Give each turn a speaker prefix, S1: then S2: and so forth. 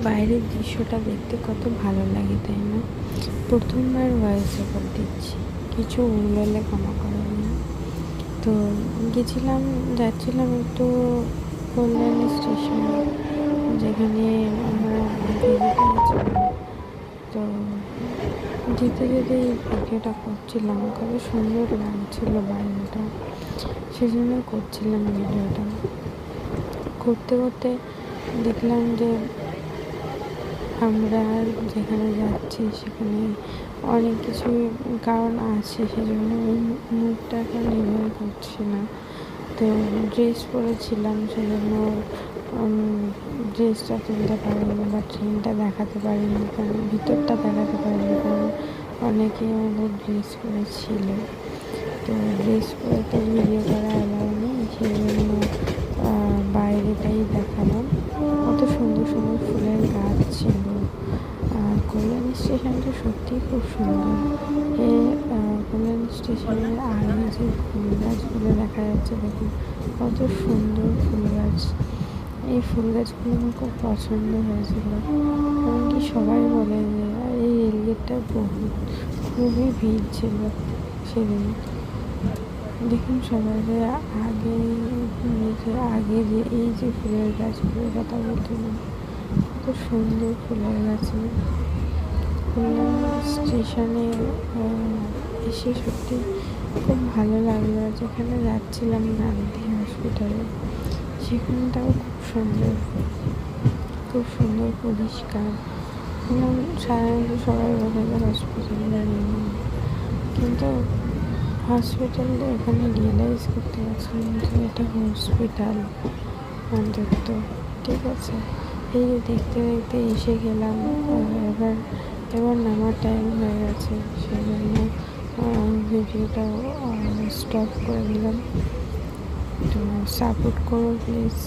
S1: বাইরের দৃশ্যটা দেখতে কত ভালো লাগে, তাই না? প্রথমবার ভয়েস ওভার দিচ্ছি, কিছু ভুল হলে ক্ষমা করবেন না। তো যাচ্ছিলাম একটু কল্যাণ স্টেশনে, যেখানে আমরা ভিজিটে গেছিলাম। তো যেতে যেতে এই ভিডিওটা করছিলাম, কত সুন্দর লাগছিল বাইরেটা, সেজন্য করছিলাম ভিডিওটা। করতে করতে দেখলাম যে আমরা যেখানে যাচ্ছি সেখানে অনেক কিছু কারণ আছে, সেজন্য ওই মুডটা এখন নির্ভর করছি না। তো ড্রেস পরেছিলাম, সেজন্য ড্রেসটা তুলতে পারিনি বা ট্রেনটা দেখাতে পারিনি, কারণ ভিতরটা দেখাতে পারিনি, কারণ অনেকেই আমাদের ড্রেস পরেছিল। তো ড্রেস পরে তো ভিডিও করা অ্যালাউ নেই, সেই জন্য বাইরেটাই দেখালাম। কত সুন্দর সুন্দর ফুলের গাছ ছিল। কল্যাণ স্টেশনটা সত্যিই খুব সুন্দর। কল্যাণ স্টেশনের আগে যে ফুল গাছগুলো দেখা যাচ্ছে, দেখুন কত সুন্দর ফুল গাছ। এই ফুল গাছগুলো আমার খুব পছন্দ হয়েছিল। এমনকি সবাই বলে যে এই রেলগেটটা খুবই ভিড় ছিল সেদিন। দেখুন সবাই যে আগে যে এই যে ফুলের গাছগুলোর কথা বলছিলাম, কত সুন্দর ফুলের গাছ। কল্যাণ স্টেশনে এসে সত্যি খুব ভালো লাগলো। যেখানে যাচ্ছিলাম গান্ধী হসপিটালে, সেখানটাও খুব সুন্দর পরিষ্কার। এবং সাধারণত সবাই বলে যে হসপিটালে নেই, কিন্তু হসপিটালে এখানে রিয়েলাইজ করতে পারছিলাম যে এটা হসপিটাল অন্তত, ঠিক আছে। এই যে দেখতে দেখতে এসে গেলাম। এবার নামার টাইম হয়ে গেছে, সেই জন্য ভিডিওটা স্টপ করে দিলাম। তো সাপোর্ট করো প্লিজ।